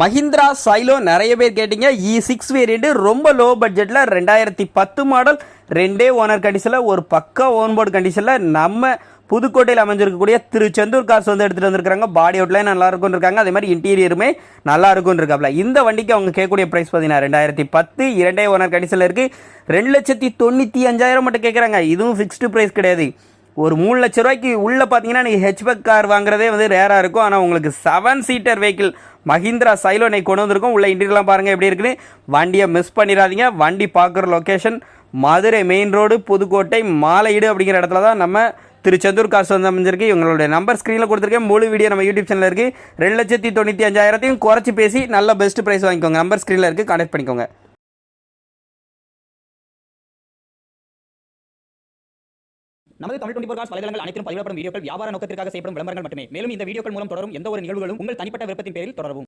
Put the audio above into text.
மஹிந்திரா சைலோ நிறைய பேர் கேட்டீங்க. E6 வேரியண்ட் ரொம்ப லோ பட்ஜெட்டில் 2010 மாடல் 2 ஓனர் கண்டிஷனில் ஒரு பக்கா ஓன்போர்டு கண்டிஷனில் நம்ம புதுக்கோட்டையில் அமைஞ்சிருக்கக்கூடிய திருச்செந்தூர் கார்ஸ் வந்து எடுத்துகிட்டு வந்திருக்காங்க. பாடி அவுட்லைன் நல்லா இருக்கும்னு இருக்காங்க. அதே மாதிரி இன்டீரியருமே நல்லா இருக்கும்னு இருக்காப்ல. இந்த வண்டிக்கு அவங்க கேட்கக்கூடிய ப்ரைஸ் பார்த்தீங்கன்னா 2010 2 ஓனர் கண்டிஷனில் இருக்குது. 2,95,000 மட்டும் கேட்குறாங்க. இதுவும் ஃபிக்ஸ்டு ப்ரைஸ் கிடையாது. ஒரு 3 லட்ச ரூபாய்க்கு உள்ளே பார்த்தீங்கன்னா நீங்கள் ஹெச்பேக் கார் வாங்குறதே வந்து ரேராக இருக்கும். ஆனால் உங்களுக்கு 7 சீட்டர் வெஹிக்கிள் மஹிந்திரா சைலோ இன்னைக்கு கொண்டு வந்திருக்கோம். உள்ள இன்டீரியர்லாம் பாருங்கள் எப்படி இருக்குன்னு. வண்டியை மிஸ் பண்ணிடாதீங்க. வண்டி பார்க்குற location Madurai main road Pudukkottai Malaiyeedu அப்படிங்கிற இடத்துல தான் நம்ம திருச்செந்தூர் காசு வந்து அமைஞ்சிருக்கு. இவங்களுடைய நம்பர் ஸ்க்ரீனில் கொடுத்துருக்கேன். முழு வீடியோ நம்ம யூடியூப் சேனலில் இருக்குது. 2,95,000 குறைச்சி பேசி நல்ல பெஸ்ட் ப்ரைஸ் வாங்கிக்கோங்க. நம்பர் ஸ்க்ரீனில் இருக்குது, கான்டாக்ட் பண்ணிக்கோங்க. நமது தமிழ் 24 காஸ் வலைதளங்கள் அனைத்தும் பதிவிடப்படும் வீடியோக்கள் வியாபார நோக்கத்திற்காக செய்யப்படும் விளம்பரங்கள் மட்டுமே. மேலும் இந்த வீடியோக்கள் மூலம் தொடரும் எந்த ஒரு நிகழ்வுகளும் உங்கள் தனிப்பட்ட விருப்பத்தின் பேரில் தொடரவும்.